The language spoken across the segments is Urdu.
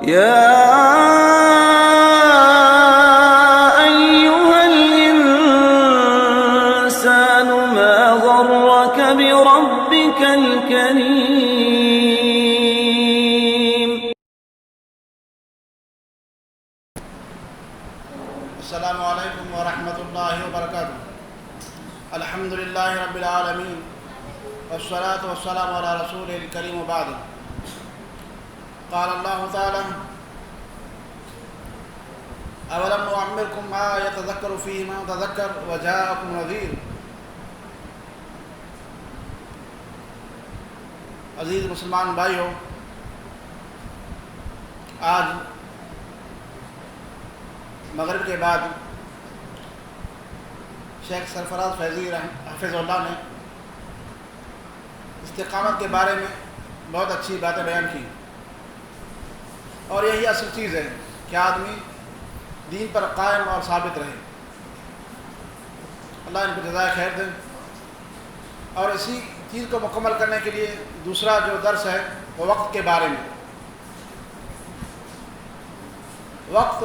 يا أيها الإنسان ما غرك بربك الكريم. السلام علیکم ورحمۃ اللہ وبرکاتہ. الحمد للہ رب العالمین والصلاة والسلام علی رسول الکریم وبعد. قال اللہ تعالی اولم نعمرکم ما یتذکر فیہ من تذکر وجاءکم نذیر. عزیز مسلمان بھائیو، آج مغرب کے بعد شیخ سرفراز فیضی حافظ اللہ نے استقامت کے بارے میں بہت اچھی باتیں بیان کی، اور یہی اصل چیز ہے کہ آدمی دین پر قائم اور ثابت رہے. اللہ ان کو جزائے خیر دے. اور اسی چیز کو مکمل کرنے کے لیے دوسرا جو درس ہے وہ وقت کے بارے میں. وقت،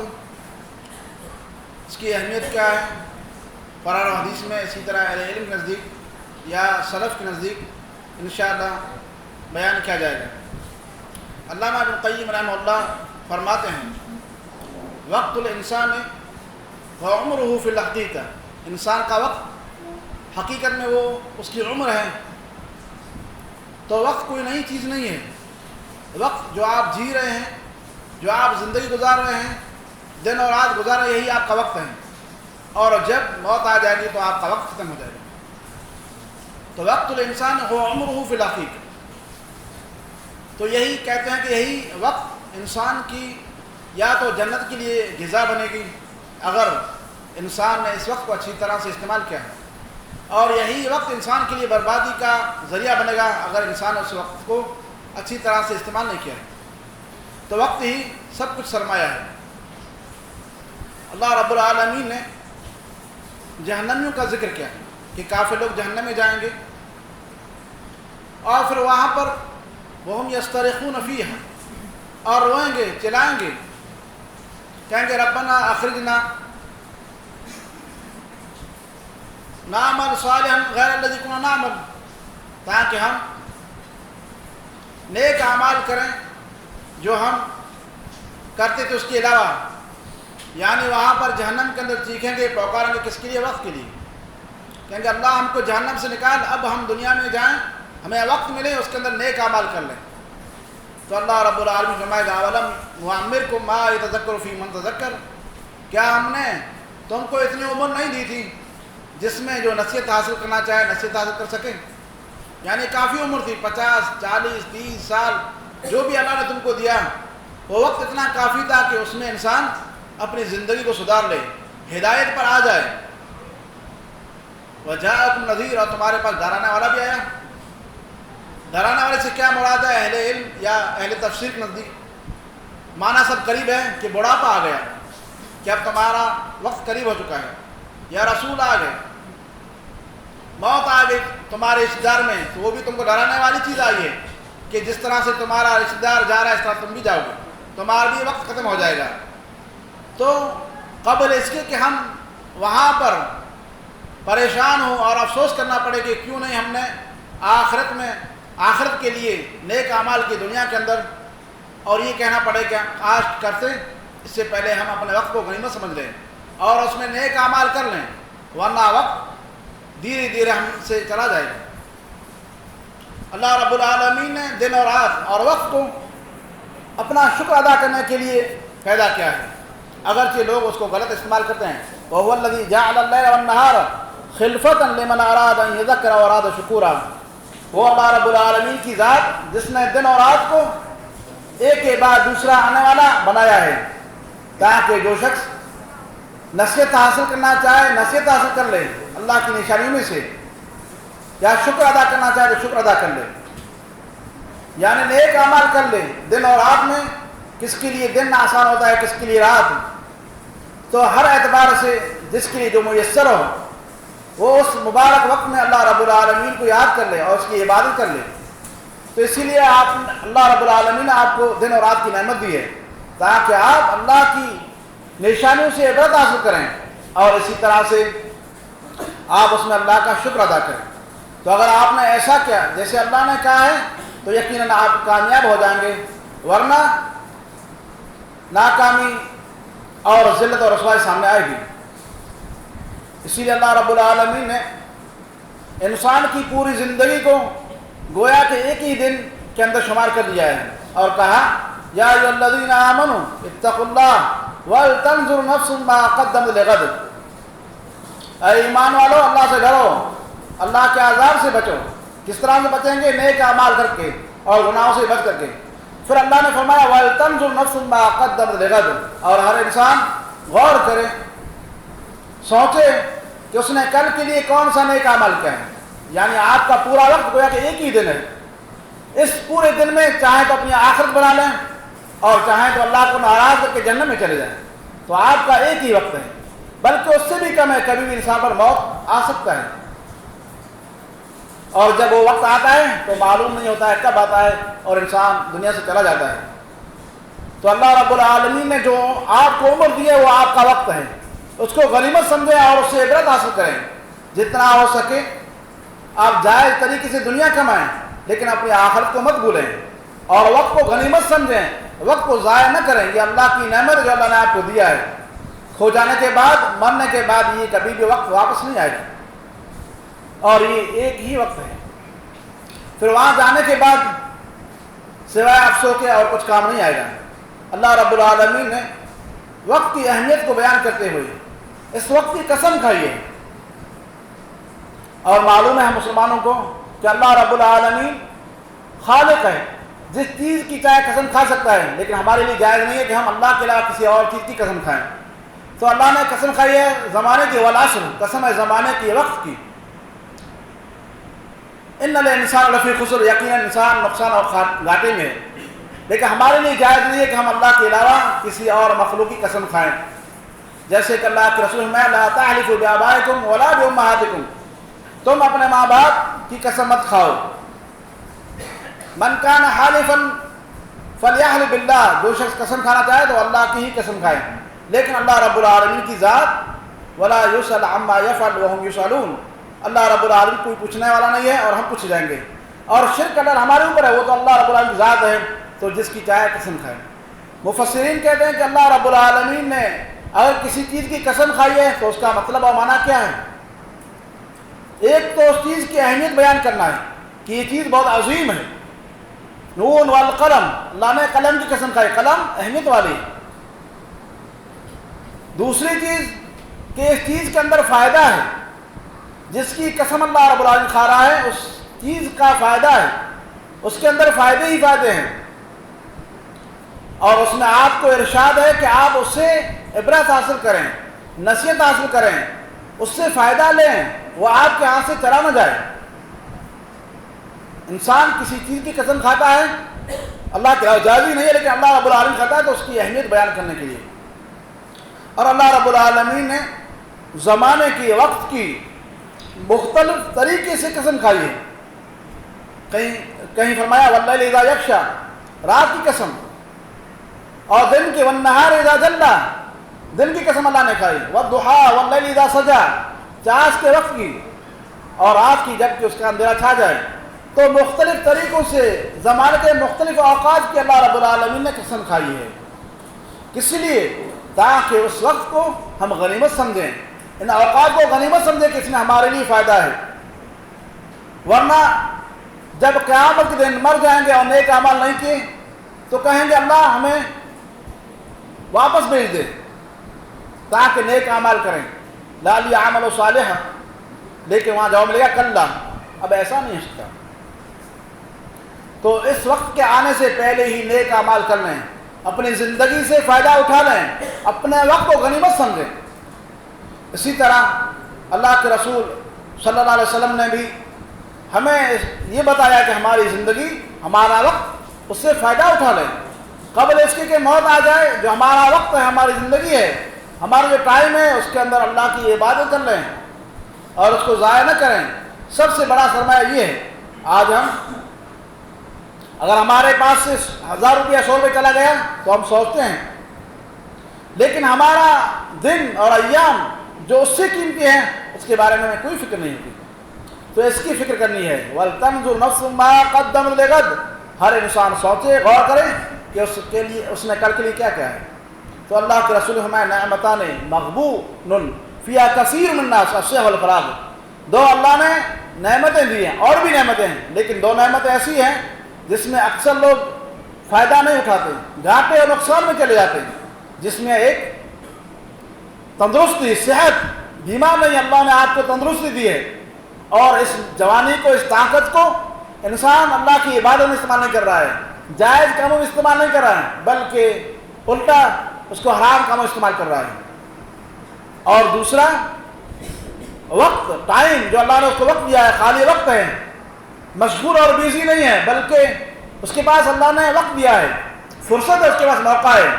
اس کی اہمیت کیا ہے قرآن و حدیث میں، اسی طرح اہل علم کے نزدیک یا سلف کے نزدیک انشاءاللہ بیان کیا جائے گا. علامہ ابن القیم رحمہ اللہ فرماتے ہیں وقت الانسان وعمرہ فی الحقیقہ، انسان کا وقت حقیقت میں وہ اس کی عمر ہے. تو وقت کوئی نئی چیز نہیں ہے. وقت جو آپ جی رہے ہیں، جو آپ زندگی گزار رہے ہیں، دن اور رات گزار رہے ہیں، یہی آپ کا وقت ہے. اور جب موت آ جائے گی تو آپ کا وقت ختم ہو جائے گا. تو وقت الانسان هو عمرہ فی الحقیقہ. تو یہی کہتے ہیں کہ یہی وقت انسان کی یا تو جنت کے لیے غذا بنے گی اگر انسان نے اس وقت کو اچھی طرح سے استعمال کیا ہے، اور یہی وقت انسان کے لیے بربادی کا ذریعہ بنے گا اگر انسان اس وقت کو اچھی طرح سے استعمال نہیں کیا ہے. تو وقت ہی سب کچھ سرمایہ ہے. اللہ رب العالمین نے جہنمیوں کا ذکر کیا کہ کافر لوگ جہنم میں جائیں گے، اور پھر وہاں پر وہم یسترخون فیہا، اور روئیں گے، چلائیں گے، کہیں گے ربنا اخرجنا نعمل صالحا غیر الذی کنا نعمل، تاکہ ہم نیک اعمال کریں جو ہم کرتے تھے اس کے علاوہ. یعنی وہاں پر جہنم کے اندر چیخیں گے، پکاریں گے، کس کے لیے؟ وقت کے لیے. کہیں گے اللہ ہم کو جہنم سے نکال، اب ہم دنیا میں جائیں، ہمیں وقت ملے، اس کے اندر نیک اعمال کر لیں. تو اللہ رب العالمین فرمائے گا اولم نعمرکم ما یتذکر فیہ من تذکر، کیا ہم نے تم کو اتنی عمر نہیں دی تھی جس میں جو نصیحت حاصل کرنا چاہے نصیحت حاصل کر سکے؟ یعنی کافی عمر تھی، 50 40 30 سال جو بھی اللہ نے تم کو دیا، وہ وقت اتنا کافی تھا کہ اس میں انسان اپنی زندگی کو سدھار لے، ہدایت پر آ جائے. وجاءکم نذیر، اور تمہارے پاس ڈرانے والا بھی آیا. ڈرانے والے سے کیا مراد ہے؟ اہل علم یا اہل تفسیر کے نزدیک معنی سب قریب ہے کہ بڑھاپا آ گیا، کہ اب تمہارا وقت قریب ہو چکا ہے، یا رسول آ گئے، موت آ گئی تمہارے رشتہ دار میں، تو وہ بھی تم کو ڈرانے والی چیز آئی ہے کہ جس طرح سے تمہارا رشتہ دار جا رہا ہے اس طرح تم بھی جاؤ گے، تمہارا بھی وقت ختم ہو جائے گا. تو قبل اس کے کہ ہم وہاں پر پریشان ہوں اور افسوس کرنا پڑے کہ کیوں نہیں ہم نے آخرت کے لیے نیک اعمال کی دنیا کے اندر، اور یہ کہنا پڑے کہ آج کرتے، اس سے پہلے ہم اپنے وقت کو غنیمت سمجھ لیں اور اس میں نیک اعمال کر لیں، ورنہ وقت دھیرے دھیرے ہم سے چلا جائے گا. اللہ رب العالمین نے دن اور رات اور وقت کو اپنا شکر ادا کرنے کے لیے پیدا کیا ہے، اگرچہ لوگ اس کو غلط استعمال کرتے ہیں. وَهُوَ الَّذِي جَعَلَ اللَّيْلَ وَالنَّهَارَ خِلْفَةً لِمَنْ أَرَادَ أَنْ يَذَّكَّرَ وَأَرَادَ شُكُورًا. وہ اللہ رب العالمین کی ذات جس نے دن اور رات کو ایک کے بعد دوسرا آنے والا بنایا ہے، تاکہ جو شخص نصیحت حاصل کرنا چاہے نصیحت حاصل کر لے اللہ کی نشانیوں میں سے، یا شکر ادا کرنا چاہے تو شکر ادا کر لے، یعنی نیک اعمال کر لے. دن اور رات میں کس کے لیے دن آسان ہوتا ہے، کس کے لیے رات. تو ہر اعتبار سے جس کے لیے جو میسر ہو وہ اس مبارک وقت میں اللہ رب العالمین کو یاد کر لے اور اس کی عبادت کر لے. تو اسی لیے اللہ رب العالمین نے آپ کو دن اور رات کی نعمت دی ہے. تاکہ آپ اللہ کی نشانیوں سے عبرت حاصل کریں اور اسی طرح سے آپ اس میں اللہ کا شکر ادا کریں۔ تو اگر آپ نے ایسا کیا جیسے اللہ نے کہا ہے تو یقیناً آپ کامیاب ہو جائیں گے، ورنہ ناکامی اور ذلت اور رسوائی سامنے آئے گی۔ اسی لیے اللہ رب العالمین نے انسان کی پوری زندگی کو گویا کہ ایک ہی دن کے اندر شمار کر دیا ہے اور کہا یا ایھا الذین آمنوا اتقوا اللہ ولتنظر نفس ما قدمت لغد، اے ایمان والو اللہ سے ڈرو، اللہ کے عذاب سے بچو۔ کس طرح سے بچیں گے؟ نیک اعمال کر کے اور گناہوں سے بچ کر کے۔ پھر اللہ نے فرمایا وَلْتَنْظُرْ نَفْسٌ مَا قَدَّمَتْ لِغَدٍ، اور ہر انسان غور کرے، سوچے کہ اس نے کل کے لیے کون سا نیک عمل کیا ہے۔ یعنی آپ کا پورا وقت گویا کہ ایک ہی دن ہے، اس پورے دن میں چاہیں تو اپنی آخرت بنا لیں اور چاہیں تو اللہ کو ناراض کر کے جنت میں چلے جائیں، تو آپ کا ایک ہی وقت ہے، بلکہ اس سے بھی کم ہے، کبھی بھی انسان پر موت آ سکتا ہے، اور جب وہ وقت آتا ہے تو معلوم نہیں ہوتا ہے کب آتا ہے اور انسان دنیا سے چلا جاتا ہے۔ تو اللہ رب العالمین نے جو آپ کو عمر دی ہے وہ آپ کا وقت ہے، اس کو غنیمت سمجھیں اور اس سے عبرت حاصل کریں۔ جتنا ہو سکے آپ جائز طریقے سے دنیا کمائیں، لیکن اپنی آخرت کو مت بھولیں اور وقت کو غنیمت سمجھیں، وقت کو ضائع نہ کریں۔ یہ اللہ کی نعمت جو اللہ نے آپ کو دیا ہے، کھو جانے کے بعد، مرنے کے بعد یہ کبھی بھی وقت واپس نہیں آئے گا، اور یہ ایک ہی وقت ہے۔ پھر وہاں جانے کے بعد سوائے افسوس کے اور کچھ کام نہیں آئے گا۔ اللہ رب العالمین نے وقت کی اہمیت کو بیان کرتے ہوئے اس وقت کی قسم کھائی ہے، اور معلوم ہے ہم مسلمانوں کو کہ اللہ رب العالمین خالق ہے، جس چیز کی چاہے قسم کھا سکتا ہے، لیکن ہمارے لیے جائز نہیں ہے کہ ہم اللہ کے علاوہ کسی اور چیز کی قسم کھائیں۔ تو اللہ نے قسم کھائی ہے زمانے کی، والعصر، قسم ہے زمانے کی، وقت کی۔ ان الانسان لفی خسر، یقیناً انسان نقصان اور گھاٹے میں ہے، لیکن ہمارے لیے جائز نہیں ہے کہ ہم اللہ کے علاوہ کسی اور مخلوق کی قسم کھائیں۔ جیسے کہ اللہ کے رسول میں لا تحلفوا بآبائکم ولا بأمہاتکم، تم اپنے ماں باپ کی قسم مت کھاؤ۔ من کان حالفا فلیحلف باللہ، جو شخص قسم کھانا چاہے تو اللہ کی ہی قسم کھائے، لیکن اللہ رب العالمین کی ذات ولا یسأل عما یفعل وهم یسألون، اللہ رب العالمین کوئی پوچھنے والا نہیں ہے اور ہم پوچھے جائیں گے۔ اور شرک اگر ہمارے اوپر ہے وہ تو اللہ رب العالمین کی ذات ہے، تو جس کی چاہے قسم کھائے۔ مفسرین کہتے ہیں کہ اللہ رب العالمین نے اگر کسی چیز کی قسم کھائی ہے تو اس کا مطلب اور معنی کیا ہے؟ ایک تو اس چیز کی اہمیت بیان کرنا ہے کہ یہ چیز بہت عظیم ہے، نون والقلم، اللہ نے قلم کی قسم کھائی، قلم اہمیت والی۔ دوسری چیز کہ اس چیز کے اندر فائدہ ہے، جس کی قسم اللہ رب العالمین کھا رہا ہے اس چیز کا فائدہ ہے، اس کے اندر فائدے ہی فائدے ہیں، اور اس میں آپ کو ارشاد ہے کہ آپ اس سے عبرت حاصل کریں، نصیحت حاصل کریں، اس سے فائدہ لیں، وہ آپ کے ہاتھ سے چلا نہ جائے۔ انسان کسی چیز کی قسم کھاتا ہے اللہ کے جائز ہی نہیں ہے، لیکن اللہ رب العالمین کھاتا ہے تو اس کی اہمیت بیان کرنے کے لیے۔ اور اللہ رب العالمین نے زمانے کی، وقت کی مختلف طریقے سے قسم کھائی ہے۔ کہیں فرمایا واللیل اذا یغشی، رات کی قسم، اور دن کی، والنہار اذا جلی، دن کی قسم اللہ نے کھائی، والضحی واللیل اذا سجی، چاش کے وقت کی اور رات کی جب کہ اس کا اندھیرا چھا جائے۔ تو مختلف طریقوں سے زمانے کے مختلف اوقات کی اللہ رب العالمین نے قسم کھائی ہے، کس لیے؟ تاکہ اس وقت کو ہم غنیمت سمجھیں، ان اوقات کو غنیمت سمجھیں کہ اس میں ہمارے لیے فائدہ ہے، ورنہ جب قیامت کے دن مر جائیں گے اور نیک اعمال نہیں کیے تو کہیں گے اللہ ہمیں واپس بھیج دے تاکہ نیک اعمال کریں، لعلی اعمل صالحا، لیکن وہاں جواب ملے گا کلا، اب ایسا نہیں ہو سکتا۔ تو اس وقت کے آنے سے پہلے ہی نیک اعمال کر لیں، اپنی زندگی سے فائدہ اٹھا لیں، اپنے وقت کو غنیمت سمجھیں۔ اسی طرح اللہ کے رسول صلی اللہ علیہ وسلم نے بھی ہمیں یہ بتایا کہ ہماری زندگی، ہمارا وقت، اس سے فائدہ اٹھا لیں قبل اس کے کہ موت آ جائے۔ جو ہمارا وقت ہے، ہماری زندگی ہے، ہمارا جو ٹائم ہے، اس کے اندر اللہ کی عبادت کر لیں اور اس کو ضائع نہ کریں۔ سب سے بڑا سرمایہ یہ ہے، آج ہم اگر ہمارے پاس سے 1000 روپیہ 100 روپئے چلا گیا تو ہم سوچتے ہیں، لیکن ہمارا دن اور ایام جو اس سے قیمتی ہیں اس کے بارے میں ہمیں کوئی فکر نہیں ہوتی. تو اس کی فکر کرنی ہے. وَلْتَنْظُرْ نَفْسٌ مَا قَدَّمَتْ لِغَدٍ، ہر انسان سوچے، غور کرے کہ اس کے لیے اس نے کل کے لیے کیا کیا ہے. تو اللہ کے رسول ہمیں نعمتان مغبون فیہا کثیر من الناس الشیخ والفراغ، دو اللہ نے نعمتیں دی ہیں، اور بھی نعمتیں ہیں، لیکن دو نعمتیں ایسی ہیں جس میں اکثر لوگ فائدہ نہیں اٹھاتے، گھاٹے اور نقصان میں چلے جاتے ہیں. جس میں ایک تندرستی، صحت، بیمار نہیں، اللہ نے آپ کو تندرستی دی ہے، اور اس جوانی کو، اس طاقت کو انسان اللہ کی عبادت میں استعمال نہیں کر رہا ہے، جائز کاموں میں استعمال نہیں کر رہا ہے، بلکہ الٹا اس کو حرام کاموں میں استعمال کر رہا ہے. اور دوسرا وقت، ٹائم جو اللہ نے اس کو وقت دیا ہے، خالی وقت ہے، مشغول اور بیزی نہیں ہے، بلکہ اس کے پاس اللہ نے وقت دیا ہے، فرصت ہے، اس کے پاس موقع ہے،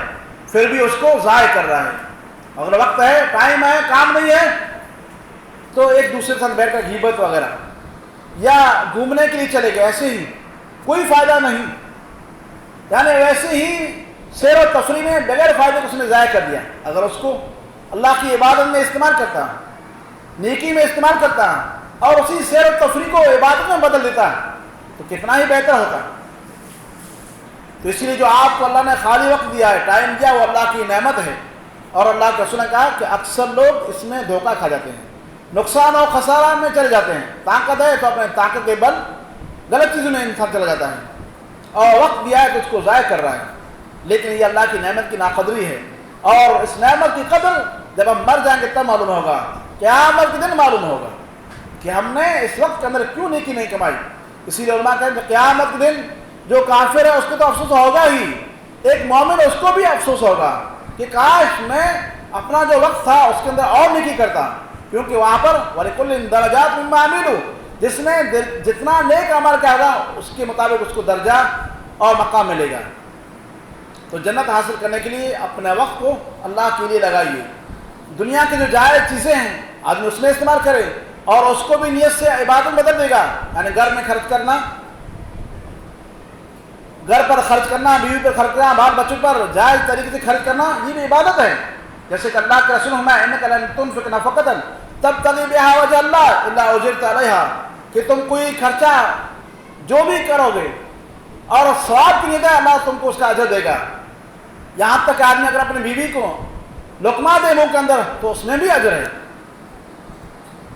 پھر بھی اس کو ضائع کر رہا ہے. اگر وقت ہے، ٹائم ہے، کام نہیں ہے تو ایک دوسرے کے ساتھ بیٹھ کر غیبت وغیرہ یا گھومنے کے لیے چلے گئے، ایسے ہی کوئی فائدہ نہیں، یعنی ویسے ہی سیر و تفریح میں بغیر فائدے کو اس نے ضائع کر دیا. اگر اس کو اللہ کی عبادت میں استعمال کرتا، نیکی میں استعمال کرتا اور اسی سیر و تفریح کو عبادت میں بدل دیتا تو کتنا ہی بہتر ہوتا. تو اسی لیے جو آپ کو اللہ نے خالی وقت دیا ہے، ٹائم دیا، وہ اللہ کی نعمت ہے. اور اللہ کے رسول نے کہا کہ اکثر لوگ اس میں دھوکہ کھا جاتے ہیں، نقصان اور خسارہ میں چلے جاتے ہیں. طاقت ہے تو اپنے طاقت کے بل غلط چیزوں میں انسان چلا جاتا ہے، اور وقت دیا ہے تو اس کو ضائع کر رہا ہے. لیکن یہ اللہ کی نعمت کی ناقدری ہے، اور اس نعمت کی قدر جب ہم مر جائیں گے تب معلوم ہوگا، قیامت کے دن معلوم ہوگا کہ ہم نے اس وقت کے اندر کیوں نیکی نہیں کمائی. اسی لیے علماء کہتے ہیں قیامت کے دن جو کافر ہے اس کو تو افسوس ہوگا ہی، ایک مومن اس کو بھی افسوس ہوگا کہ کاش میں اپنا جو وقت تھا اس کے اندر اور نیکی کرتا، کیونکہ وہاں پر وَلِكُلٍّ دَرَجَاتٌ مِّمَّا عَمِلُوا، جس نے جتنا نیک عمل کیا گا اس کے مطابق اس کو درجہ اور مقام ملے گا. تو جنت حاصل کرنے کے لیے اپنے وقت کو اللہ کے لیے لگائیے. دنیا کی جو جائز چیزیں ہیں آدمی اس میں استعمال کرے، اور اس کو بھی نیت سے عبادت بدل دے گا. یعنی گھر میں خرچ کرنا، گھر پر خرچ کرنا، بیوی پر خرچ کرنا، بال بچوں پر جائز طریقے سے خرچ کرنا، یہ بھی عبادت ہے. جیسے کہ اللہ کے رسول ہمیں اِنَّكَ لَن تُنفِقْ نَفَقَةً تَبْتَغِي بِهَا وَجْهَ اللَّهِ إِلَّا أُجِرْتَ عَلَيْهَا، کہ تم کوئی خرچہ جو بھی کرو گے اور ثواب کی نیت ہے اللہ تم کو اس کا اجر دے گا. یہاں تک کہ آدمی اگر اپنی بیوی کو لقمہ دے منہ کے اندر تو اس میں بھی اجر ہے.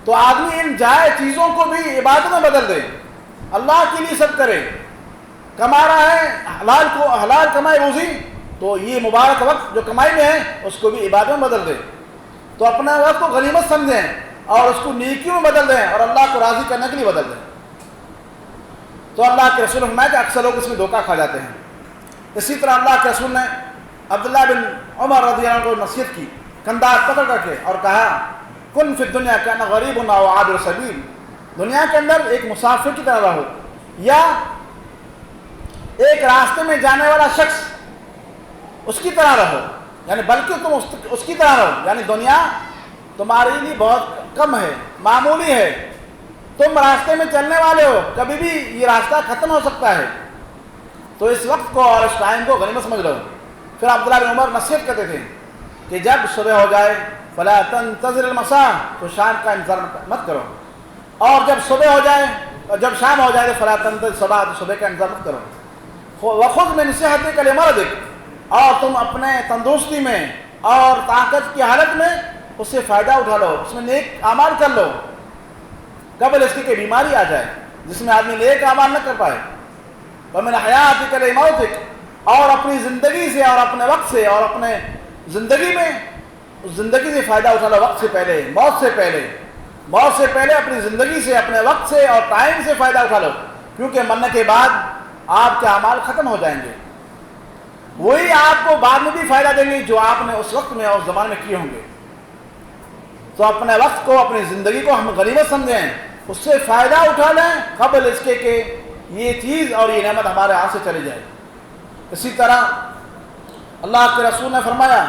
تو آدمی ان جائز چیزوں کو بھی عبادت میں بدل دے، اللہ کے لیے سب کرے. کما رہا ہے حلال کمائے روزی، تو یہ مبارک وقت جو کمائی میں ہے اس کو بھی عبادت میں بدل دے. تو اپنے وقت کو غنیمت سمجھیں اور اس کو نیکیوں میں بدل دیں اور اللہ کو راضی کرنے کے لیے بدل دیں. تو اللہ کے رسول فرمایا کہ اکثر لوگ اس میں دھوکہ کھا جاتے ہیں. اسی طرح اللہ کے رسول نے عبداللہ بن عمر رضی اللہ عنہ کو نصیحت کی، کندھا پکڑ کر کے، اور کہا کن فی الدنیا کأن غریب او عابر سبیل، دنیا کے اندر ایک مسافر کی طرح رہو یا ایک راستے میں جانے والا شخص اس کی طرح رہو، یعنی بلکہ تم اس کی طرح رہو. یعنی دنیا تمہارے لیے بہت کم ہے، معمولی ہے، تم راستے میں چلنے والے ہو، کبھی بھی یہ راستہ ختم ہو سکتا ہے. تو اس وقت کو اور اس ٹائم کو غنیمت سمجھ لو. پھر عبداللہ بن عمر نصیحت کرتے تھے کہ جب صبح ہو جائے فلا تنتظر المساء، تو شام کا انتظار مت کرو، اور جب صبح ہو جائے، جب شام ہو جائے تو فلا تنتظر صبح، تو صبح کا انتظار مت کرو. وخذ من صحتک لمرضک، اور تم اپنے تندرستی میں اور طاقت کی حالت میں اس سے فائدہ اٹھا لو، اس میں نیک اعمال کر لو قبل اس کی کہ بیماری آ جائے جس میں آدمی نیک اعمال نہ کر پائے. ومن حیاتک لموتک، اور اپنی زندگی سے اور اپنے وقت سے اور اپنے زندگی میں اس زندگی سے فائدہ اٹھا لو، وقت سے پہلے، موت سے پہلے، موت سے پہلے اپنی زندگی سے، اپنے وقت سے اور ٹائم سے فائدہ اٹھا لو، کیونکہ مرنے کے بعد آپ کے اعمال ختم ہو جائیں گے. وہی آپ کو بعد میں بھی فائدہ دیں گے جو آپ نے اس وقت میں اور اس زمانے میں کیے ہوں گے. تو اپنے وقت کو، اپنی زندگی کو ہم غنیمت سمجھیں، اس سے فائدہ اٹھا لیں قبل اس کے کہ یہ چیز اور یہ نعمت ہمارے ہاتھ سے چلی جائے. اسی طرح اللہ کے رسول نے فرمایا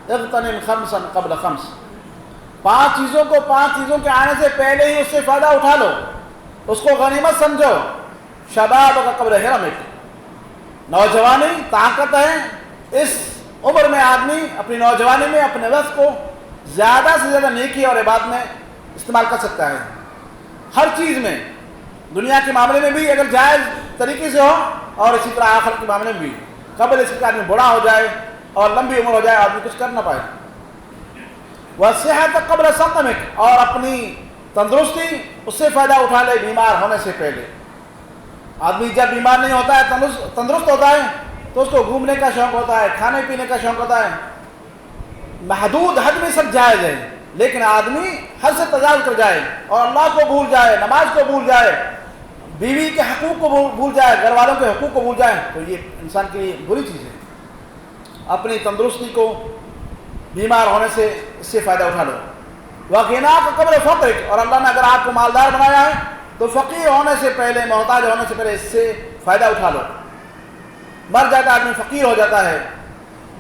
اغتنم خمسا قبل خمس، 5 چیزوں کو 5 چیزوں کے آنے سے پہلے ہی اس سے فائدہ اٹھا لو، اس کو غنیمت سمجھو. شبابک قبل حرمک، نوجوانی طاقت ہے. اس عمر میں آدمی اپنی نوجوانی میں اپنے وقت کو زیادہ سے زیادہ نیکی اور عبادت میں استعمال کر سکتا ہے. ہر چیز میں، دنیا کے معاملے میں بھی اگر جائز طریقے سے ہو، اور اسی طرح آخرت کے معاملے میں بھی. قبل اس کے آدمی بڑا ہو جائے اور لمبی عمر ہو جائے، آدمی کچھ کر نہ پائے. وصحت قبل سقمک، اور اپنی تندرستی اس سے فائدہ اٹھا لے بیمار ہونے سے پہلے. آدمی جب بیمار نہیں ہوتا ہے، تندرست ہوتا ہے، تو اس کو گھومنے کا شوق ہوتا ہے، کھانے پینے کا شوق ہوتا ہے. محدود حد میں سب جائز ہے، لیکن آدمی حد سے تجاوز کر جائے اور اللہ کو بھول جائے، نماز کو بھول جائے، بیوی کے حقوق کو بھول جائے، گھر والوں کے حقوق کو بھول جائے، تو یہ انسان کے لیے بری چیز ہے. اپنی تندرستی کو بیمار ہونے سے اس سے فائدہ اٹھا لو. وغناک قبل فقرک، اور اللہ نے اگر آپ کو مالدار بنایا ہے تو فقیر ہونے سے پہلے، محتاج ہونے سے پہلے اس سے فائدہ اٹھا لو. مر جاتا ہے آدمی، فقیر ہو جاتا ہے،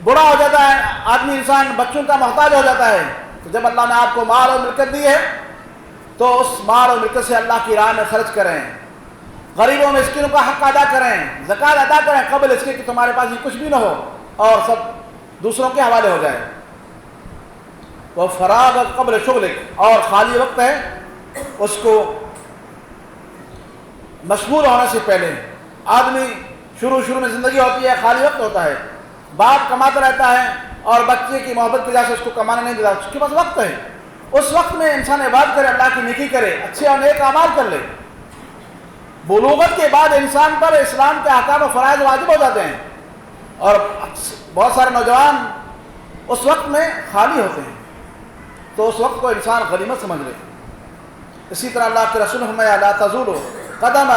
بڑا ہو جاتا ہے آدمی، انسان بچوں کا محتاج ہو جاتا ہے. تو جب اللہ نے آپ کو مال اور ملکت دی ہے تو اس مال اور ملکت سے اللہ کی راہ میں خرچ کریں، غریبوں مسکینوں کا حق ادا کریں، زکوٰۃ ادا کریں، قبل اس کے کہ تمہارے پاس یہ کچھ بھی نہ ہو اور سب دوسروں کے حوالے ہو جائے. وہ فراغ قبل شغلک، اور خالی وقت ہے اس کو مشغول ہونے سے پہلے. آدمی شروع میں زندگی ہوتی ہے، خالی وقت ہوتا ہے، باپ کماتا رہتا ہے اور بچے کی محبت کی وجہ سے اس کو کمانے نہیں دیتا، اس کے پاس وقت ہے. اس وقت میں انسان عبادت کرے، اللہ کی نیکی کرے، اچھے اور نیک اعمال کر لے. بلوغت کے بعد انسان پر اسلام کے احکام و فرائض واجب ہو جاتے ہیں، اور بہت سارے نوجوان اس وقت میں خالی ہوتے ہیں، تو اس وقت کو انسان غنیمت سمجھ لے. اسی طرح اللہ کے رسول فرمایا لا تزول قدم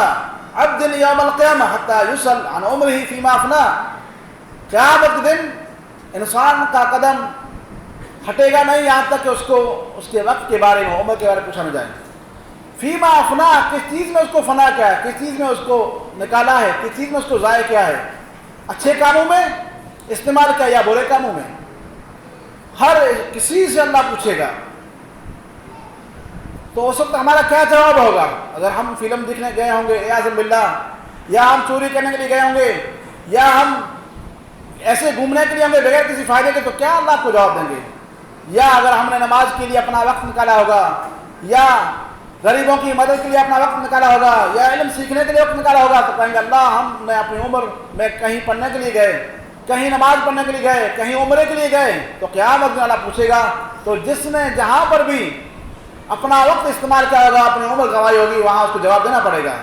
عبد یوم القیامہ حتی یسأل عن عمرہ فیما افنی. قیامت کے دن انسان کا قدم ہٹے گا نہیں یہاں تک کہ اس کو اس کے وقت کے بارے میں، عمر کے بارے میں پوچھا نہ جائے. فیما افنا، کس چیز میں اس کو فنا کیا ہے، کس چیز میں اس کو نکالا ہے، کس چیز میں اس کو ضائع کیا ہے، اچھے کاموں میں استعمال کیا یا برے کاموں میں. ہر کسی سے اللہ پوچھے گا. تو اس وقت ہمارا کیا جواب ہوگا؟ اگر ہم فلم دیکھنے گئے ہوں گے اعاذ باللہ، یا ہم چوری کرنے کے لیے گئے ہوں گے، یا ہم ایسے گھومنے کے لیے ہوں گے بغیر کسی فائدے کے، تو کیا اللہ کو جواب دیں گے؟ یا اگر ہم نے نماز کے لیے اپنا وقت نکالا ہوگا، یا غریبوں کی مدد کے لیے اپنا وقت نکالا ہوگا، یا علم سیکھنے کے لیے وقت نکالا ہوگا، تو کہیں گے اللہ ہم نے اپنی عمر میں کہیں پڑھنے کے لیے گئے، کہیں نماز پڑھنے کے لیے گئے، کہیں عمرے کے لیے گئے. تو قیامت میں اللہ پوچھے گا. تو جس نے جہاں پر بھی اپنا وقت استعمال کیا ہوگا، اپنی عمر گنوائی ہوگی، وہاں اس کو جواب دینا پڑے گا.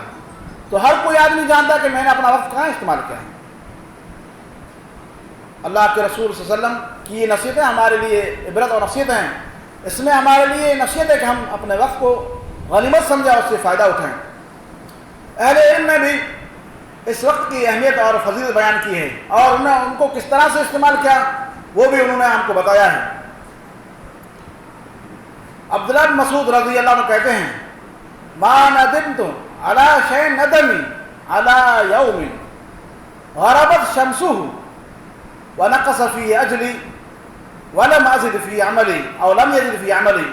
تو ہر کوئی آدمی جانتا ہے کہ میں نے اپنا وقت کہاں استعمال کیا ہے. اللہ کے رسول صلی اللہ علیہ وسلم کی یہ نصیحتیں ہمارے لیے عبرت اور نصیحت ہیں. اس میں ہمارے لیے نصیحت ہے کہ ہم اپنے وقت کو غنیمت سمجھیں اور اس سے فائدہ اٹھائیں. اہل علم نے بھی اس وقت کی اہمیت اور فضیلت بیان کی ہے، اور انہوں نے ان کو کس طرح سے استعمال کیا وہ بھی انہوں نے ہم کو بتایا ہے. عبداللہ بن مسعود رضی اللہ عنہ کہتے ہیں ما ندمت علی شیء ندمی علی یوم غربت شمسہ ونقص فی اجلی ولم ازد فی عملی او لم یزد فی عملی.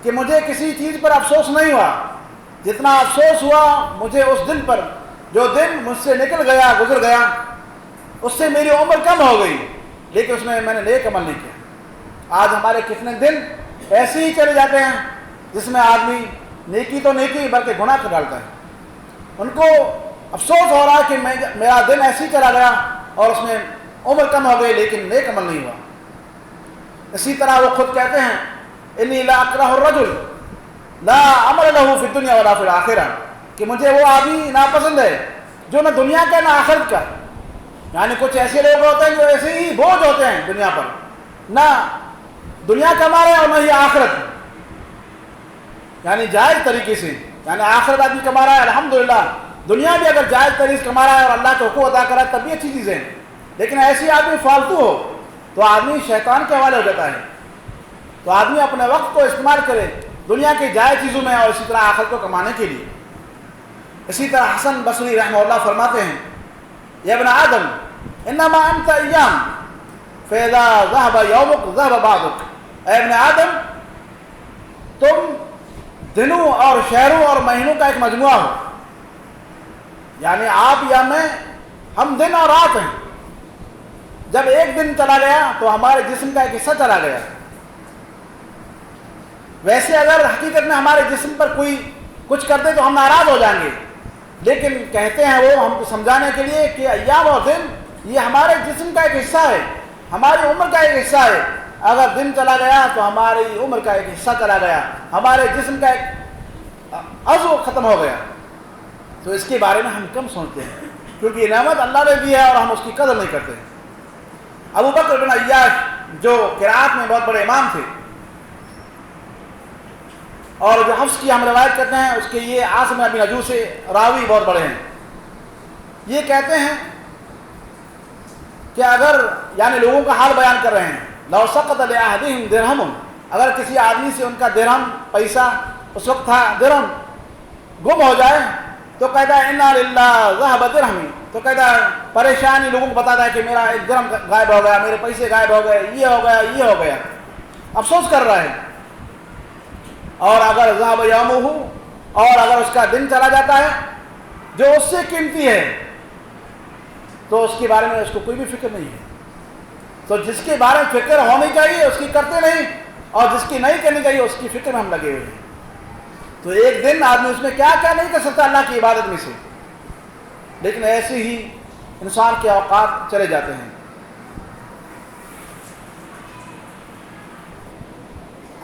کہ مجھے کسی چیز پر افسوس نہیں ہوا جتنا افسوس ہوا مجھے اس دن پر جو دن مجھ سے نکل گیا، گزر گیا، اس سے میری عمر کم ہو گئی لیکن اس میں نے نیک عمل نہیں کیا. آج ہمارے کتنے دن ایسے ہی چلے جاتے ہیں جس میں آدمی نیکی تو نیکی بلکہ گناہ کر ڈالتا ہے. ان کو افسوس ہو رہا ہے کہ میرا دن ایسے ہی چلا گیا اور اس میں عمر کم ہو گئی لیکن نیک عمل نہیں ہوا. اسی طرح وہ خود کہتے ہیں انی لا اکرہ الرجل لا عمل له فی الدنیا ولا فی الاخرہ، کہ مجھے وہ آدمی ناپسند ہے جو نہ دنیا کا نہ آخرت کا. یعنی کچھ ایسے لوگ ہوتے ہیں جو ایسے ہی بوجھ ہوتے ہیں دنیا پر، نہ دنیا کما رہے ہیں اور نہ ہی آخرت. یعنی جائز طریقے سے، یعنی آخرت آدمی کما رہا ہے الحمدللہ، دنیا بھی اگر جائز طریقے سے کما رہا ہے اور اللہ کے حقوق ادا کر رہا ہے تب بھی اچھی چیزیں. لیکن ایسی آدمی فالتو ہو تو آدمی شیطان کے حوالے ہو جاتا ہے. تو آدمی اپنے وقت کو استعمال کرے دنیا کی جائز چیزوں میں اور اسی طرح آخرت کو کمانے کے لیے. اسی طرح حسن بصری رحمہ اللہ فرماتے ہیں یا ابن آدم انما انت ایام فاذا ذهب یومک ذهب بعضک. اے ابن آدم تم دنوں اور شہروں اور مہینوں کا ایک مجموعہ ہو. یعنی آپ یا میں ہم دن اور رات ہیں. جب ایک دن چلا گیا تو ہمارے جسم کا ایک حصہ چلا گیا. ویسے اگر حقیقت میں ہمارے جسم پر کوئی کچھ کر دے تو ہم ناراض ہو جائیں گے، لیکن کہتے ہیں وہ ہم کو سمجھانے کے لیے کہ ایام اور دن یہ ہمارے جسم کا ایک حصہ ہے، ہماری عمر کا ایک حصہ ہے. اگر دن چلا گیا تو ہماری عمر کا ایک حصہ چلا گیا، ہمارے جسم کا ایک عضو ختم ہو گیا. تو اس کے بارے میں ہم کم سوچتے ہیں، کیونکہ یہ نعمت اللہ نے دی ہے اور ہم اس کی قدر نہیں کرتے. ابو بکر بن عیاش جو قرات میں بہت بڑے امام تھے، اور جو حفظ کی ہم روایت کرتے ہیں اس کے یہ عاصم بن نجوح سے راوی بہت بڑے ہیں. یہ کہتے ہیں کہ اگر یعنی لوگوں کا حال بیان کر رہے ہیں، لو سقط لأحدهم درہم، اگر کسی آدمی سے ان کا درہم پیسہ اس وقت تھا درہم گم ہو جائے تو کہتا ہے انا للہ ذهب درہمی، تو کہتا ہے پریشانی لوگوں کو بتاتا ہے کہ میرا ایک درہم غائب ہو گیا، میرے پیسے غائب ہو گئے، یہ ہو گیا یہ ہو گیا، افسوس کر رہا ہے. اور اگر ذهب یومہ، اور اگر اس کا دن چلا جاتا ہے جو اس سے قیمتی ہے تو اس کے بارے میں اس کو کوئی بھی فکر نہیں ہے. تو جس کے بارے میں فکر ہونی چاہیے اس کی کرتے نہیں، اور جس کی نہیں کرنی چاہیے اس کی فکر میں ہم لگے ہوئے ہیں. تو ایک دن آدمی اس میں کیا کیا نہیں کر سکتا اللہ کی عبادت میں سے، لیکن ایسے ہی انسان کے اوقات چلے جاتے ہیں.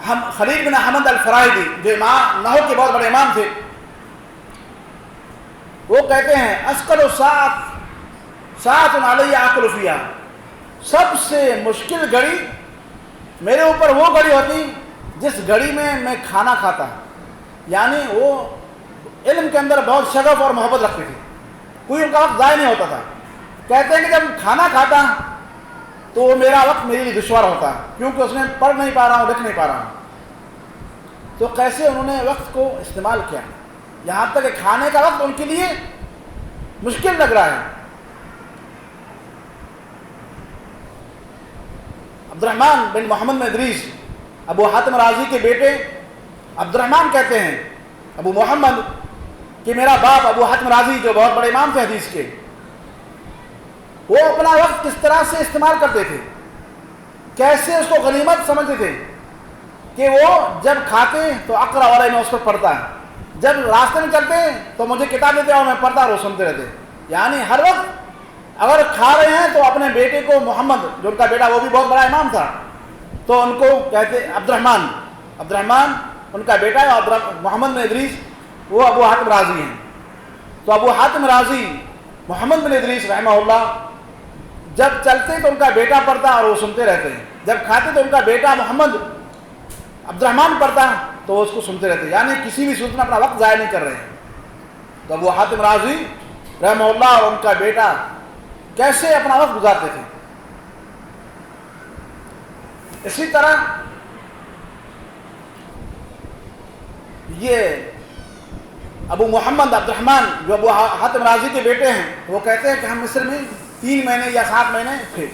ہم خلیل بن احمد الفراہیدی جو امام نحو کے بہت بڑے امام تھے، وہ کہتے ہیں اسقل ساعۃ علی آکل فیہا، سب سے مشکل گھڑی میرے اوپر وہ گھڑی ہوتی جس گھڑی میں کھانا کھاتا. یعنی وہ علم کے اندر بہت شغف اور محبت رکھتے تھے، کوئی ان کا وقت ضائع نہیں ہوتا تھا. کہتے ہیں کہ جب کھانا کھاتا تو وہ میرا وقت میرے لیے دشوار ہوتا کیونکہ اس میں پڑھ نہیں پا رہا ہوں، لکھ نہیں پا رہا ہوں. تو کیسے انہوں نے وقت کو استعمال کیا، یہاں تک کہ کھانے کا وقت ان کے لیے مشکل لگ رہا ہے. عبد الرحمن بن محمد بن ادریس ابو حاتم رازی کے بیٹے عبد الرحمن کہتے ہیں ابو محمد کہ میرا باپ ابو حاتم رازی جو بہت بڑے امام تھے حدیث کے، وہ اپنا وقت کس طرح سے استعمال کرتے تھے، کیسے اس کو غنیمت سمجھتے تھے کہ وہ جب کھاتے تو اقرا والے میں اس پر پڑھتا ہے، جب راستے میں چلتے تو مجھے کتاب دیتے اور میں پڑھتا اور وہ سنتے رہتے. یعنی ہر وقت اگر کھا رہے ہیں تو اپنے بیٹے کو محمد جو ان کا بیٹا وہ بھی بہت بڑا امام تھا تو ان کو کہتے عبد الرحمن ان کا بیٹا ہے، اور محمد بن ادریس وہ ابو حاتم رازی ہیں. تو ابو حاتم رازی محمد بن ادریس رحمہ اللہ جب چلتے تو ان کا بیٹا پڑھتا اور وہ سنتے رہتے ہیں، جب کھاتے تو ان کا بیٹا محمد عبد الرحمن پڑھتا تو وہ اس کو سنتے رہتے، یعنی کسی بھی صورت میں اپنا وقت ضائع نہیں کر رہے ہیں. تو ابو حاتم رازی رحمہ اللہ اور ان کا بیٹا کیسے اپنا وقت گزارتے تھے. اسی طرح یہ ابو محمد عبد الرحمن جو ابو حاتم رازی کے بیٹے ہیں وہ کہتے ہیں کہ ہم مصر میں 3 مہینے یا 7 مہینے تھے،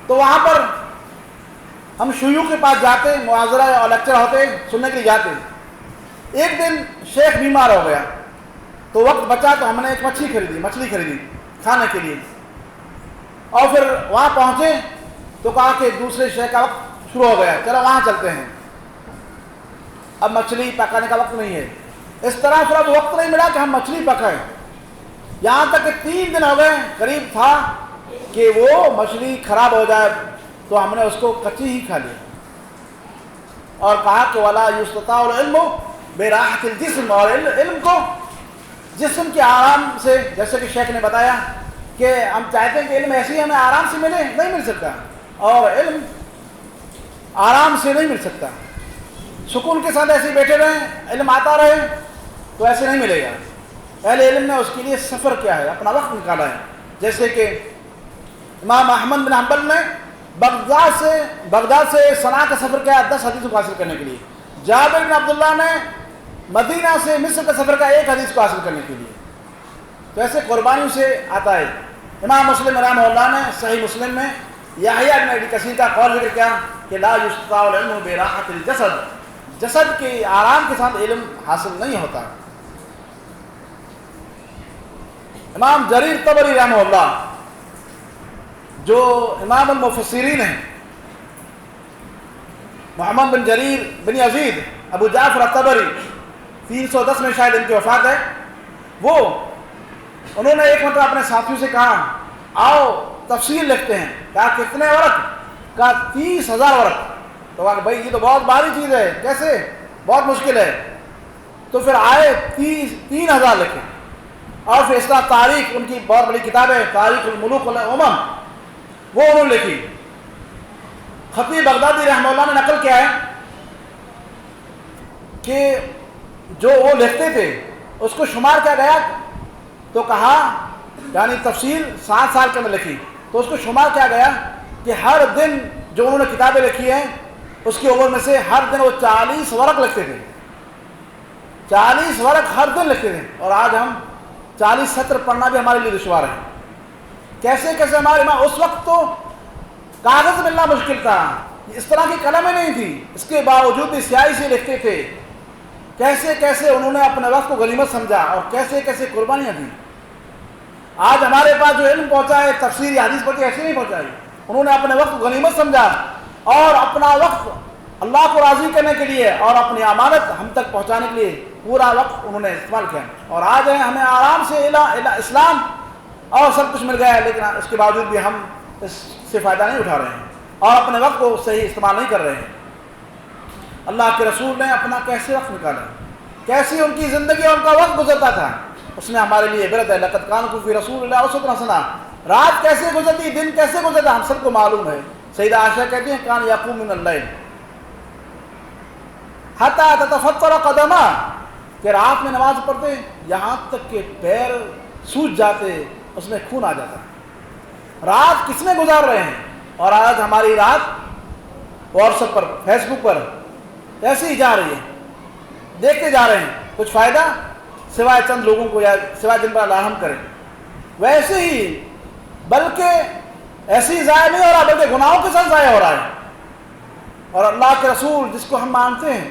تو وہاں پر ہم شیوخ کے پاس جاتے، محاضرہ اور لیکچر ہوتے سننے کے لیے جاتے. ایک دن شیخ بیمار ہو گیا تو وقت بچا تو ہم نے ایک مچھلی خریدی کھانے کے لیے، اور پھر وہاں پہنچے تو کہا کہ دوسرے شیخ کا وقت شروع ہو گیا، چلو وہاں چلتے ہیں، اب مچھلی پکانے کا وقت نہیں ہے. اس طرح پھر اب وقت نہیں ملا کہ ہم مچھلی پکائیں، یہاں تک کہ 3 دن ہو گئے قریب تھا کہ وہ مچھلی خراب ہو جائے تو ہم نے اس کو کچی ہی کھا لیا اور کہا کہ ولا یستطاع العلم براحت الجسم، اور علم کو جسم کے آرام سے، جیسے کہ شیخ نے بتایا کہ ہم چاہتے ہیں کہ علم ایسی ہمیں آرام سے ملے، نہیں مل سکتا، اور علم آرام سے نہیں مل سکتا. سکون کے ساتھ ایسے بیٹھے رہیں علم آتا رہے تو ایسے نہیں ملے گا. اہل علم نے اس کے لیے سفر کیا ہے، اپنا وقت نکالا ہے. جیسے کہ امام احمد بن حنبل نے بغداد سے صنعاء کا سفر کیا 10 حدیث کو حاصل کرنے کے لیے. جابر بن عبداللہ نے مدینہ سے مصر کا سفر کا 1 حدیث کو حاصل کرنے کے لیے. تو ایسے قربانیوں سے آتا ہے. امام مسلم رحمہ اللہ نے صحیح مسلم میں یحییٰ بن ابی کثیر کا قول ذکر کیا کہ لا یستطاع العلم براحت الجسد، جسد کے آرام کے ساتھ علم حاصل نہیں ہوتا. امام جریر طبری رحمہ اللہ جو امام المفسرین ہیں، محمد بن جریر بن یزید ابو جعفر الطبری 310 میں شاید ان کی وفات ہے، وہ انہوں نے ایک مرتبہ اپنے ساتھیوں سے کہا آؤ تفسیر لکھتے ہیں. کہا کتنے ورق؟ کہا 30,000 ورق. تو کہا بھائی یہ تو بہت بھاری چیز ہے، کیسے؟ بہت مشکل ہے. تو پھر آئے 3,000 لکھے. اور پھر اس طرح تاریخ، ان کی بہت بڑی کتاب ہے تاریخ الملوک والامم، وہ انہوں نے لکھی. خطیب بغدادی رحمہ اللہ نے نقل کیا ہے کہ جو وہ لکھتے تھے اس کو شمار کیا گیا، تو کہا یعنی تفسیر 7 سال کے میں لکھی، تو اس کو شمار کیا گیا کہ ہر دن جو انہوں نے کتابیں لکھی ہیں اس کی عمر میں سے ہر دن وہ 40 ورق لکھتے تھے. 40 ورق ہر دن لکھتے تھے. اور آج ہم 40 سطر پڑھنا بھی ہمارے لیے دشوار ہے. کیسے کیسے ہمارے ماں، اس وقت تو کاغذ ملنا مشکل تھا، اس طرح کی قلمیں نہیں تھی، اس کے باوجود بھی سیاہی سے لکھتے تھے. کیسے کیسے انہوں نے اپنے وقت کو غنیمت سمجھا اور کیسے کیسے قربانیاں دیں. آج ہمارے پاس جو علم پہنچا ہے، تفسیر یا حدیث پہنچی، ایسے نہیں پہنچائی. انہوں نے اپنے وقت کو غنیمت سمجھا اور اپنا وقت اللہ کو راضی کرنے کے لیے اور اپنی امانت ہم تک پہنچانے کے لیے پورا وقت انہوں نے استعمال کیا. اور آج ہمیں آرام سے اسلام اور سب کچھ مل گیا ہے، لیکن اس کے باوجود بھی ہم اس سے فائدہ نہیں اٹھا رہے ہیں اور اپنے وقت کو صحیح استعمال نہیں کر رہے ہیں. اللہ کے رسول نے اپنا کیسے وقت نکالا، کیسی ان کی زندگی اور ان کا وقت گزرتا تھا، اس میں ہمارے لیے عبرت ہے. لقد کان لکم فی رسول اللہ اسوۃ حسنہ. رات کیسے گزرتی، دن کیسے گزرتا، ہم سب کو معلوم ہے. سیدہ عائشہ کہتی ہیں کان یقوم من اللیل حتی تتفطر قدمہ، کہ رات میں نماز پڑھتے یہاں تک کہ پیر سوج جاتے، اس میں خون آ جاتا. رات کس میں گزار رہے ہیں؟ اور آج ہماری رات واٹس ایپ پر، فیس بک پر ایسے ہی جا رہی ہے، دیکھتے جا رہے ہیں. کچھ فائدہ سوائے چند لوگوں کو یا سوائے جن پر اللہ ہم کریں. ویسے ہی بلکہ ایسے ہی ضائع نہیں ہو رہا، بلکہ گناہوں کے ساتھ ضائع ہو رہا ہے. اور اللہ کے رسول جس کو ہم مانتے ہیں،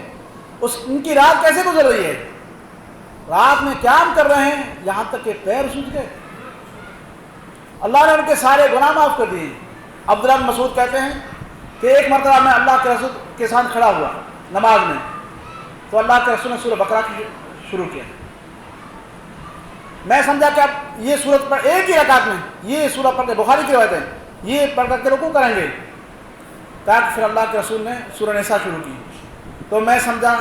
ان کی رات کیسے گزر رہی ہے؟ رات میں قیام کر رہے ہیں یہاں تک کہ پیر سوج گئے. اللہ نے ان کے سارے گناہ معاف کر دیے. عبداللہ بن مسعود کہتے ہیں کہ ایک مرتبہ میں اللہ کے رسول کے ساتھ کھڑا ہوا نماز میں، تو اللہ کے رسول نے سورہ بقرہ کی شروع کیا. میں سمجھا کہ اب یہ سورت پر ایک ہی رکعت میں یہ سورت پڑھ کے، بخاری کی روایت ہے، یہ پڑھ کر کے رکوع کریں گے. تاکہ پھر اللہ کے رسول نے سورہ نساء شروع کی. تو میں سمجھا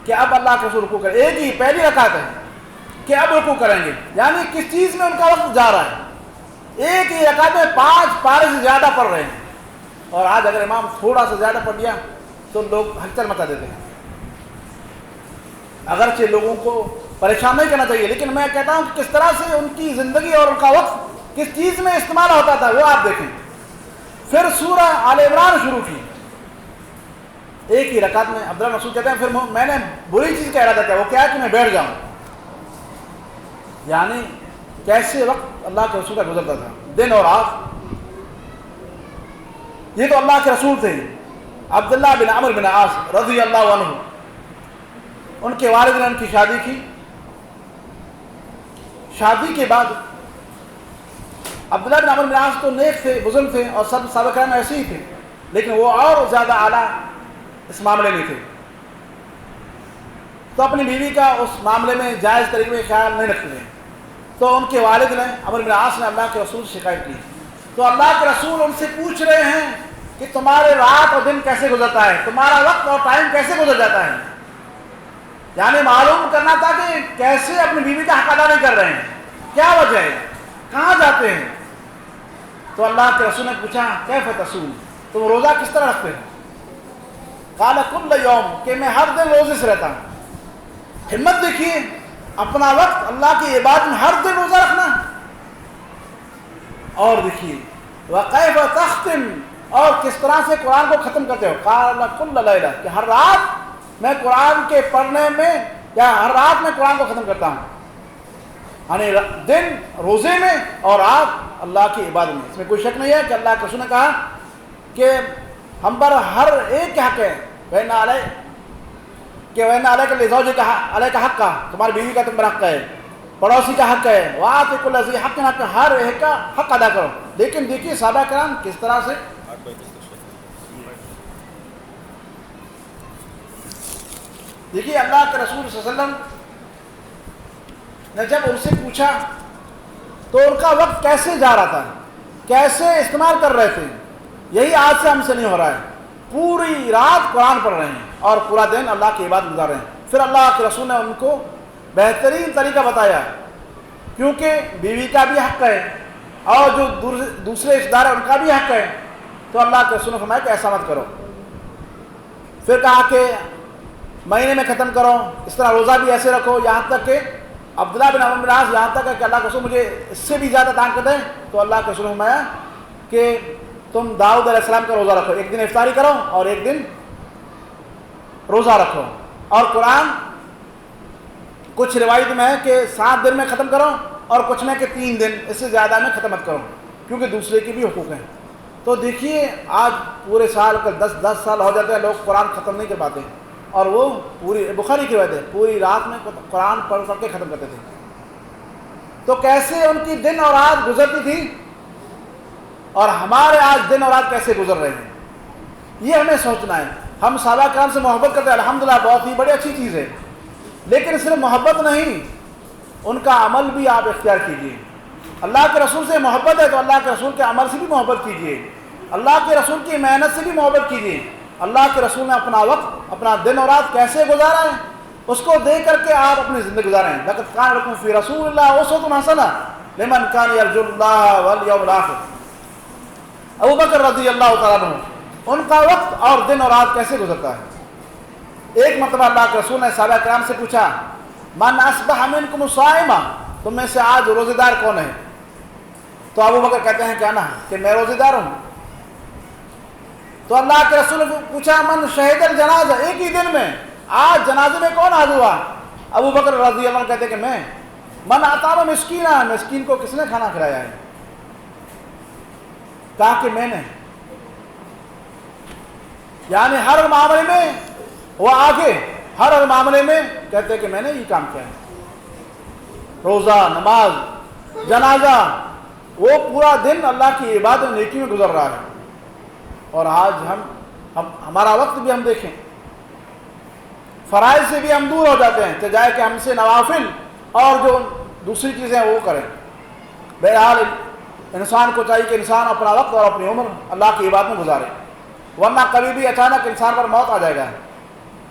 کہ اب اللہ کے رسول رکوع کریں، ایک ہی پہلی رکعت ہے کہ اب رکوع کریں گے. یعنی کس چیز میں ان کا وقت جا رہا ہے. ایک ہی رکعت میں 5 پارے سے زیادہ پڑھ رہے ہیں. اور آج اگر امام تھوڑا سا زیادہ پڑھ لیا تو لوگ ہلچل مچا دیتے ہیں. اگرچہ لوگوں کو پریشان نہیں کرنا چاہیے، لیکن میں کہتا ہوں کہ کس طرح سے ان کی زندگی اور ان کا وقت کس چیز میں استعمال ہوتا تھا وہ آپ دیکھیں. پھر سورہ آل عمران شروع کی ایک ہی رکعت میں. عبداللہ مسعود کہتے ہیں پھر میں نے بری چیز کا ارادہ کیا، وہ کیا ہے کہ میں بیٹھ جاؤں. یعنی کیسے وقت اللہ کے رسول کا گزرتا تھا، دن اور رات. یہ تو اللہ کے رسول تھے. عبداللہ بن عمرو بن عاص رضی اللہ عنہ، ان کے والد نے ان کی شادی کی. شادی کے بعد عبداللہ بن عمرو بن عاص تو نیک تھے، بزرگ تھے اور سب صحابہ کرام ایسے ہی تھے، لیکن وہ اور زیادہ اعلیٰ اس معاملے میں تھے. تو اپنی بیوی کا اس معاملے میں جائز طریقے میں خیال نہیں رکھتے ہیں. تو ان کے والد نے عمرو بن عاص نے اللہ کے رسول سے شکایت کی. تو اللہ کے رسول ان سے پوچھ رہے ہیں کہ تمہارے رات اور دن کیسے گزرتا ہے، تمہارا وقت اور ٹائم کیسے گزر جاتا ہے. یعنی معلوم کرنا تھا کہ کیسے اپنی بیوی کا حق ادا نہیں کر رہے ہیں، کیا وجہ ہے، کہاں جاتے ہیں. تو اللہ کے رسول نے پوچھا کیف تصوم، تم روزہ کس طرح رکھتے ہیں؟ قال کل یوم، کہ میں ہر دن روزے سے رہتا ہوں. ہمت دیکھیے، اپنا وقت اللہ کی عبادت میں ہر دن روزہ رکھنا. اور دیکھیے وکیف تختم، اور کس طرح سے قرآن کو ختم کرتے ہو. قال کل لیلہ، کہ ہر رات میں قرآن کے پڑھنے میں یا ہر رات میں قرآن کو ختم کرتا ہوں. یعنی دن روزے میں اور رات اللہ کی عبادت میں. اس میں کوئی شک نہیں ہے کہ اللہ کے رسول نے کہا کہ ہم پر ہر ایک کے حق ہے. وَإِنَّ عَلَيْكَ لِزَوْجِكَ عَلَيْكَ حَقًّا، تمہاری بیوی کا تم پر حق ہے. پڑوسی کا حق ہے، وآت کل ذی حق حق، ہر ایک کا حق ادا کرو. لیکن دیکھیے صحابہ کرام کس طرح سے دیکھیے اللہ کے رسول صلی اللہ علیہ وسلم نے جب ان سے پوچھا تو ان کا وقت کیسے جا رہا تھا، کیسے استعمال کر رہے تھے. یہی آج سے ہم سے نہیں ہو رہا ہے. پوری رات قرآن پڑھ رہے ہیں اور پورا دن اللہ کی عبادت گزار رہے ہیں. پھر اللہ کے رسول نے ان کو بہترین طریقہ بتایا، کیونکہ بیوی کا بھی حق ہے اور جو دوسرے رشتہ دار ہیں ان کا بھی حق ہے. تو اللہ کے رسول نے فرمایا کہ ایسا مت کرو. پھر کہا کہ مہینے میں ختم کرو، اس طرح روزہ بھی ایسے رکھو. یہاں تک کہ عبداللہ بن عمرو بن العاص یہاں تک ہے کہ اللہ کے رسول مجھے اس سے بھی زیادہ دان کر دیں. تو اللہ کے رسول نے فرمایا کہ تم داؤد علیہ السلام کا روزہ رکھو، ایک دن افطاری کرو اور ایک دن روزہ رکھو. اور قرآن کچھ روایت میں ہے کہ 7 دن میں ختم کرو اور کچھ میں کہ 3 دن، اس سے زیادہ میں ختم مت کرو کیونکہ دوسرے کی بھی حقوق ہیں. تو دیکھیے آج پورے سال کا 10 سال ہو جاتے ہیں لوگ قرآن ختم نہیں کر پاتے، اور وہ پوری بخاری کی روایت ہے پوری رات میں قرآن پڑھ کر کے ختم کرتے تھے. تو کیسے ان کی دن اور رات گزرتی تھی اور ہمارے آج دن اور رات کیسے گزر رہے ہیں، یہ ہمیں سوچنا ہے. ہم صحابہ کرام سے محبت کرتے ہیں، الحمدللہ بہت ہی بڑی اچھی چیز ہے، لیکن صرف محبت نہیں، ان کا عمل بھی آپ اختیار کیجیے. اللہ کے رسول سے محبت ہے تو اللہ کے رسول کے عمل سے بھی محبت کیجیے، اللہ کے رسول کی محنت سے بھی محبت کیجیے. اللہ کے رسول نے اپنا وقت اپنا دن اور رات کیسے گزارا ہے اس کو دیکھ کر کے آپ اپنی زندگی گزاریں. لقد کان لکم فی رسول اللہ اسوۃ حسنہ لمن کان یرجو اللہ والیوم الآخر. ابو بکر رضی اللہ تعالیٰ عنہ ان کا وقت اور دن اور رات کیسے گزرتا ہے. ایک مرتبہ اللہ کے رسول نے صحابہ کرام سے پوچھا من اصبح منکم صائما، تم میں سے آج روزے دار کون ہے؟ تو ابو بکر کہتے ہیں کیا نا کہ میں روزے دار ہوں. تو اللہ کے رسول نے پوچھا من شہید الجنازہ، ایک ہی دن میں آج جنازے میں کون حاضر ہوا؟ ابو بکر رضی اللہ عنہ کہتے ہیں کہ میں. من اطعم مسکینا، مسکین کو کس نے کھانا کھلایا ہے؟ کہا کہ میں نے. یعنی ہر معاملے میں وہ آگے، ہر معاملے میں کہتے کہ میں نے یہ کام کیا ہے. روزہ، نماز، جنازہ، وہ پورا دن اللہ کی عبادت نیکی میں گزر رہا ہے. اور آج ہم ہمارا وقت بھی ہم دیکھیں، فرائض سے بھی ہم دور ہو جاتے ہیں، جائے کہ ہم سے نوافل اور جو دوسری چیزیں وہ کریں. بہرحال انسان کو چاہیے کہ انسان اپنا وقت اور اپنی عمر اللہ کی عبادت میں گزارے، ورنہ کبھی بھی اچانک انسان پر موت آ جائے گا.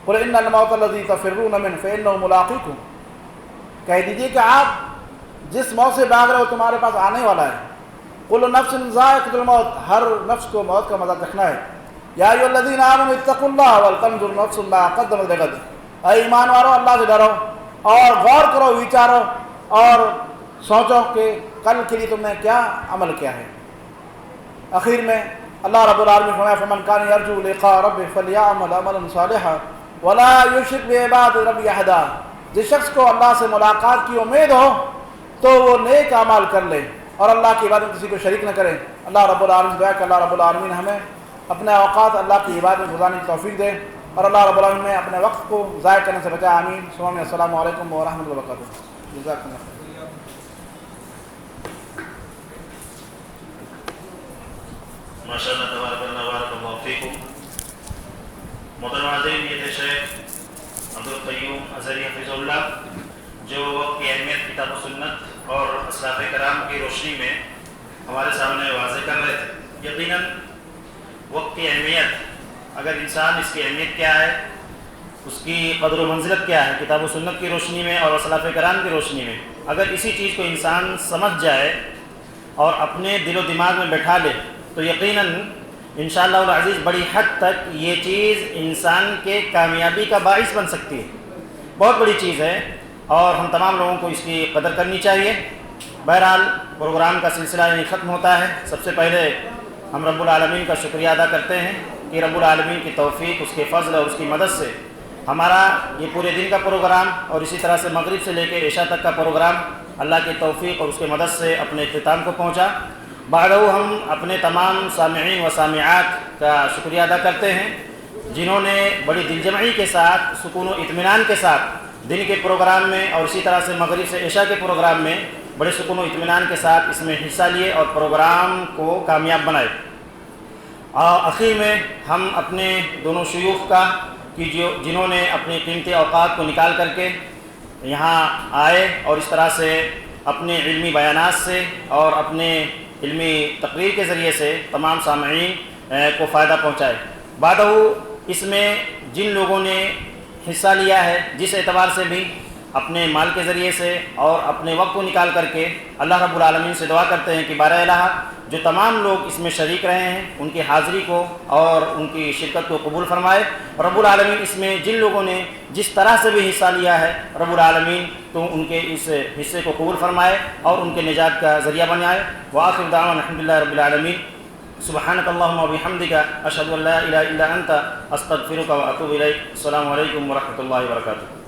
قل ان الموت الذی تفرون منہ فانہ ملاقیکم، کہہ دیجیے کہ آپ جس موت سے بھاگ رہے ہو تمہارے پاس آنے والا ہے. کل نفس ذائقۃ الموت، ہر نفس کو موت کا مزہ چکھنا ہے. یا ایھا الذین آمنوا اتقوا اللہ ولتنظر نفس ما قدمت لغد، اے ایمان والو اللہ سے ڈرو اور غور کرو، وچارو اور سوچو کہ کل کے لیے تم نے کیا عمل کیا ہے. اخیر میں اللہ رب العالمین فرمایا فمن کان یرجو لقاء ربہ فلیعمل عملا صالحا ولا یشرک بعبادۃ ربہ احدا. جس شخص کو اللہ سے ملاقات کی امید ہو تو وہ نیک اعمال کر لے اور اللہ کی عبادت میں کسی کو شریک نہ کرے. اللہ رب العالمین دعا کہ اللہ رب العالمین ہمیں اپنے اوقات اللہ کی عبادت میں گزارنے کی توفیق دے اور اللہ رب العالمین میں اپنے وقت کو ضائع کرنے سے بچائے. آمین. السلام علیکم ورحمۃ اللہ وبرکاتہ. جزاکم اللہ. ماشاء اللہ تبارک اللہ بارک اللہ فیکم. محترم حاضرین، یہ تھے شیخ عبدالقیوم اظہری حفظہ اللہ جو وقت کی اہمیت کتاب و سنت اور اسلاف کرام کی روشنی میں ہمارے سامنے واضح کر رہے تھے. یقیناً وقت کی اہمیت، اگر انسان اس کی اہمیت کیا ہے، اس کی قدر و منزلت کیا ہے، کتاب و سنت کی روشنی میں اور اسلاف کرام کی روشنی میں اگر اسی چیز کو انسان سمجھ جائے اور اپنے دل و دماغ میں بیٹھا لے تو یقیناً انشاءاللہ العزیز بڑی حد تک یہ چیز انسان کے کامیابی کا باعث بن سکتی ہے. بہت بڑی چیز ہے اور ہم تمام لوگوں کو اس کی قدر کرنی چاہیے. بہرحال پروگرام کا سلسلہ یہیں ختم ہوتا ہے. سب سے پہلے ہم رب العالمین کا شکریہ ادا کرتے ہیں کہ رب العالمین کی توفیق، اس کے فضل اور اس کی مدد سے ہمارا یہ پورے دن کا پروگرام اور اسی طرح سے مغرب سے لے کے عشاء تک کا پروگرام اللہ کی توفیق اور اس کے مدد سے اپنے اختتام کو پہنچا. بعد ہم اپنے تمام سامعین و سامعات کا شکریہ ادا کرتے ہیں جنہوں نے بڑی دل جمعی کے ساتھ، سکون و اطمینان کے ساتھ دن کے پروگرام میں اور اسی طرح سے مغرب سے عشاء کے پروگرام میں بڑے سکون و اطمینان کے ساتھ اس میں حصہ لیے اور پروگرام کو کامیاب بنائے۔ اخیر میں ہم اپنے دونوں شیوخ کا جنہوں نے اپنے قیمتی اوقات کو نکال کر کے یہاں آئے اور اس طرح سے اپنے علمی بیانات سے اور اپنے علمی تقریر کے ذریعے سے تمام سامعین کو فائدہ پہنچائے۔ بعدہ اس میں جن لوگوں نے حصہ لیا ہے جس اعتبار سے بھی اپنے مال کے ذریعے سے اور اپنے وقت کو نکال کر کے اللہ رب العالمین سے دعا کرتے ہیں کہ بارہ الہ جو تمام لوگ اس میں شریک رہے ہیں ان کی حاضری کو اور ان کی شرکت کو قبول فرمائے۔ رب العالمین اس میں جن لوگوں نے جس طرح سے بھی حصہ لیا ہے رب العالمین تو ان کے اس حصے کو قبول فرمائے اور ان کے نجات کا ذریعہ بنائے۔ وآخر دعوانا الحمدللہ رب العالمین۔ سبحانک اللہم و بحمدک اشہد ان لا الہ الا انت استغفرک و اتوب الیک۔ السلام علیکم ورحمۃ اللہ وبرکاتہ۔